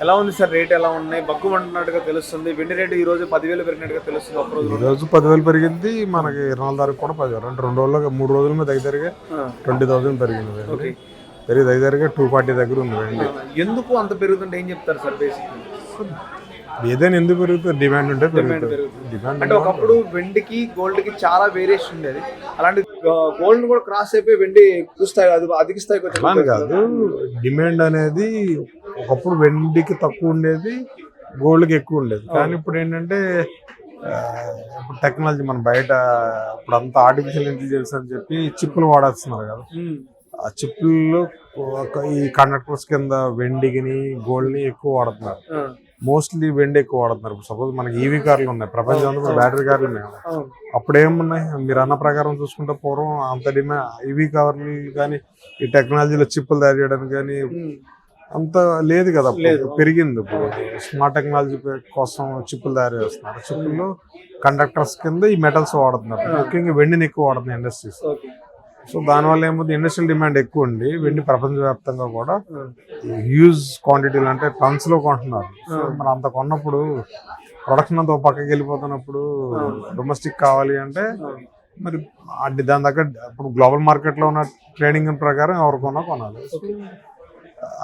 ఎలా ఉంది sir? Rate ఎలా ఉన్నాయి? బగ్గుమంటున్నట్టుగా తెలుస్తుంది. వెండి రేటు ఈ రోజు 10,000 పెరిగినట్టుగా తెలుస్తుంది. ఒక రోజు ఈ రోజు 10,000 పెరిగింది. మనకి 24 తారీఖు కూడా 10,000 అంటే 2 రోజుల్లో 3 రోజుల మీద దగ్గరగా 20,000 పెరిగింది వెండి. పెరిగి దగ్గరగా 240 దగ్గర ఉంది వెండి. ఎందుకు అంత పెరుగుతుంటే ఏం చెప్తారు సార్? బేసిక్ ఏదైనా ఎందుకు పెరుగుతుంది? డిమాండ్ ఉంటే పెరుగుతుంది. డిమాండ్ అంటే ఒకప్పుడు వెండికి గోల్డ్ కి చాలా వేరియేషన్ ఉండేది. అలాంటి గోల్డ్ కూడా క్రాస్ అయిపోయి వెండి చూస్తాయి అది అధిక స్థాయికి వచ్చి కాదు. డిమాండ్ అనేది ఒకప్పుడు వెండికి తక్కువ ఉండేది, గోల్డ్కి ఎక్కువ ఉండేది. కానీ ఇప్పుడు ఏంటంటే ఇప్పుడు టెక్నాలజీ మన బయట ఇప్పుడు అంతా ఆర్టిఫిషియల్ ఇంటెలిజెన్స్ అని చెప్పి చిప్పులు వాడేస్తున్నారు కదా. ఆ చిప్పుల్లో ఈ కండక్టర్స్ కింద వెండిని గోల్డ్ని ఎక్కువ వాడుతున్నారు. మోస్ట్లీ వెండి ఎక్కువ వాడుతున్నారు. సపోజ్ మనకి ఈవీ కార్లు ఉన్నాయి, ప్రపంచంలో బ్యాటరీ కార్లు ఉన్నాయి. అప్పుడు ఏమున్నాయి మీరు అన్న ప్రకారం చూసుకుంటే పూర్వం అంత డిమాండ్ ఈవీ కార్లు కానీ ఈ టెక్నాలజీలో చిప్పులు తయారు చేయడానికి కానీ అంత లేదు కదా. పెరిగింది. ఇప్పుడు స్మార్ట్ టెక్నాలజీ కోసం చిప్పులు తయారు చేస్తున్నారు. చిప్పుల్లో కండక్టర్స్ కింద ఈ మెటల్స్ వాడుతున్నారు. ముఖ్యంగా వెండిని ఎక్కువ వాడుతున్నారు ఇండస్ట్రీస్. సో దానివల్ల ఏమవుతుంది, ఇండస్ట్రియల్ డిమాండ్ ఎక్కువ ఉండి వెండి ప్రపంచవ్యాప్తంగా కూడా హ్యూజ్ క్వాంటిటీలు అంటే టన్స్ లో కొంటున్నారు. మరి అంత కొన్నప్పుడు ప్రొడక్షన్ అంతా పక్కకి వెళ్ళిపోతున్నప్పుడు డొమెస్టిక్ కావాలి అంటే మరి దాని దగ్గర ఇప్పుడు గ్లోబల్ మార్కెట్ లో ఉన్న ట్రేడింగ్ ప్రకారం ఎవరు కొనాలి.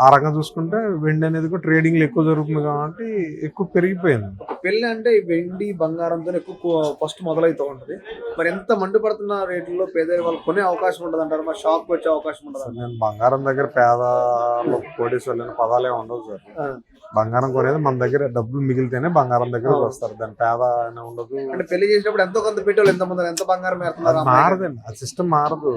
ఆ రకంగా చూసుకుంటే వెండి అనేది కూడా ట్రేడింగ్ ఎక్కువ జరుగుతుంది కాబట్టి ఎక్కువ పెరిగిపోయింది. పెళ్లి అంటే వెండి బంగారంతో ఎక్కువ ఫస్ట్ మొదలవుతూ ఉంటది. మరి ఎంత మండిపడుతున్న రేట్లలో పేద వాళ్ళు కొనే అవకాశం ఉండదు అంటారు. మరి షాప్ వచ్చే అవకాశం ఉండదు. నేను బంగారం దగ్గర పేదలు కోటీశ్వర్లు పదాలే ఉండవు సార్. బంగారం కొనేది మన దగ్గర డబ్బులు మిగిలితేనే బంగారం దగ్గరకు వస్తారు. దాని పేద అయినా ఉండదు. అంటే పెళ్లి చేసినప్పుడు ఎంతో కొంత పెట్టాలి. ఎంత బంగారం మారదండి, ఆ సిస్టమ్ మారదు.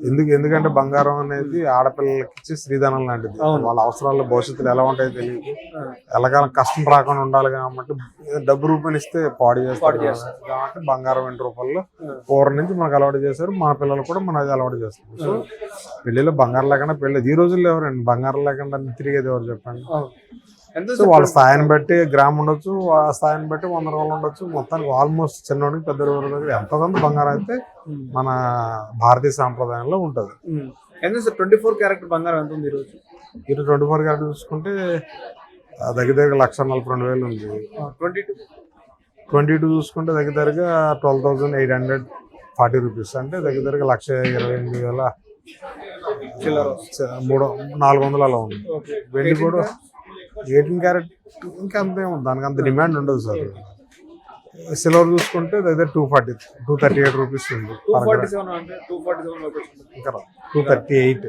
ఎందుకంటే బంగారం అనేది ఆడపిల్లలకి ఇచ్చి శ్రీధనం లాంటిది. వాళ్ళ అవసరాలు భవిష్యత్తులో ఎలా ఉంటాయో తెలియదు. ఎలాగైనా కష్టం రాకుండా ఉండాలి కాబట్టి డబ్బు రూపాయలు ఇస్తే పాడు చేస్తారు కాబట్టి బంగారం 20 రూపాయలు పూర్వం నుంచి మనకు అలవాటు చేశారు. మన పిల్లలు కూడా మన అది అలవాటు చేస్తారు. సో పెళ్లిలో బంగారం లేకుండా పెళ్ళి ఈ రోజుల్లో ఎవరండి బంగారం లేకుండా తిరిగేది ఎవరు చెప్పండి. సో వాళ్ళ స్థాయిని బట్టి గ్రామ్ ఉండొచ్చు, ఆ స్థాయిని బట్టి 100 రూపాయలు ఉండొచ్చు. మొత్తానికి ఆల్మోస్ట్ చిన్నోడికి పెద్ద దగ్గర ఎంతో కొంత బంగారం అయితే మన భారతీయ సాంప్రదాయంలో ఉంటుంది. ఎంత 24 క్యారెట్ బంగారం ఎంత ఉంది ఈరోజు? 24 క్యారెట్ చూసుకుంటే దగ్గర 1,42,000 ఉంది. 22 చూసుకుంటే దగ్గరగా 12,840 రూపీస్ అంటే దగ్గర 1,28,000 400 అలా ఉంది. వెండి కూడా 18 క్యారెట్ ఇంకా అంతేమో, దానికి అంత డిమాండ్ ఉండదు సార్. సిల్వర్ చూసుకుంటే దగ్గర 238 రూపీస్ ఉంది. 238.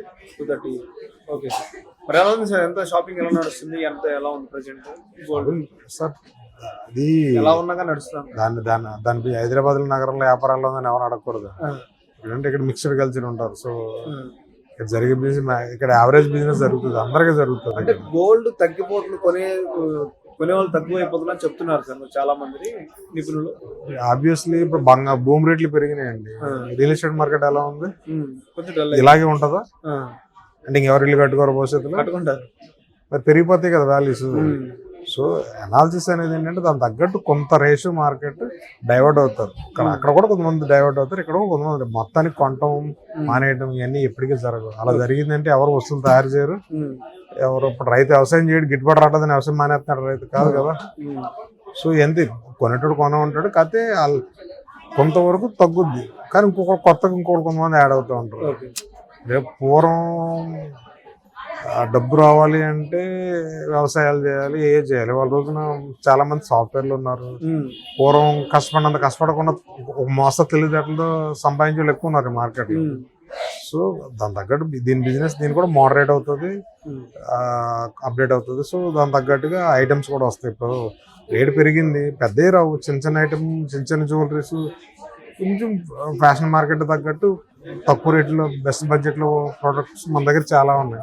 Okay sir. మరి ఎలా ఉంది సార్? ఎంత షాపింగ్ ఎలా నడుస్తుంది? ఎలా ఉంది ప్రెసెంట్ సార్? అది ఎలా ఉన్నాగా నడుస్తుంది. దాని హైదరాబాద్ నగరంలో వ్యాపారాల్లో ఉందని ఎవరు అడగకూడదు. ఎందుకంటే ఇక్కడ మిక్స్డ్ కల్చర్ ఉంటారు. సో జరిగే బిజినెస్ ఇక్కడ యావరేజ్ బిజినెస్ జరుగుతుంది, అందరికీ జరుగుతుంది. అంటే గోల్డ్ తగ్గిపోతుంది, కొనే వాళ్ళు తక్కువైపోతుందని చెప్తున్నారు సార్ చాలా మంది నిపుణులు. ఆబ్వియస్లీ ఇప్పుడు భూమి రేట్లు పెరిగినాయండి. రియల్ ఎస్టేట్ మార్కెట్ ఎలా ఉంది? ఇలాగే ఉంటుందా? అంటే ఇంకెవరు ఇల్లు కట్టుకోరు భవిష్యత్తులో? కట్టుకుంటారు. మరి పెరిగిపోతాయి కదా వాల్యూస్. సో అనాలిసిస్ అనేది ఏంటంటే దాని తగ్గట్టు కొంత రేషియో మార్కెట్ డైవర్ట్ అవుతారు. అక్కడ కూడా కొంతమంది డైవర్ట్ అవుతారు, ఇక్కడ కూడా కొంతమంది మొత్తానికి కొనటం మానేయటం ఇవన్నీ ఎప్పటికీ జరగదు. అలా జరిగిందంటే ఎవరు వస్తువులు తయారు చేయరు. ఎవరు ఇప్పుడు రైతు వ్యవసాయం చేయడం గిట్టుబాటు రావట్లేదని వ్యవసాయం మానేస్తున్నాడు రైతు కాదు కదా. సో ఎంత కొనేటోడు కొన ఉంటాడు, కాకపోతే కొంతవరకు తగ్గుద్ది. కానీ కొత్తగా కొంతమంది యాడ్ అవుతూ ఉంటారు. రేపు పూర్వం డబ్బు రావాలి అంటే వ్యవసాయాలు చేయాలి, చేయాలి. వాళ్ళ రోజున చాలా మంది సాఫ్ట్వేర్లు ఉన్నారు. పూర్వం కష్టపడకుండా ఒక మోస్తరు తెలివితేటలతో సంపాదించే వాళ్ళు ఎక్కువ ఉన్నారు మార్కెట్ లో. సో దాని తగ్గట్టు దీని బిజినెస్ కూడా మోడరేట్ అవుతుంది, అప్డేట్ అవుతుంది. సో దాని తగ్గట్టుగా ఐటమ్స్ కూడా వస్తాయి. ఇప్పుడు రేటు పెరిగింది, పెద్ద రావు. చిన్న ఐటమ్, చిన్న జ్యువెలరీస్ కొంచెం ఫ్యాషన్ మార్కెట్ తగ్గట్టు తక్కువ రేట్లో బెస్ట్ బడ్జెట్ లో ప్రొడక్ట్స్ మన దగ్గర చాలా ఉన్నాయి.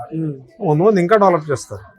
ముందు ఇంకా డెవలప్ చేస్తారు.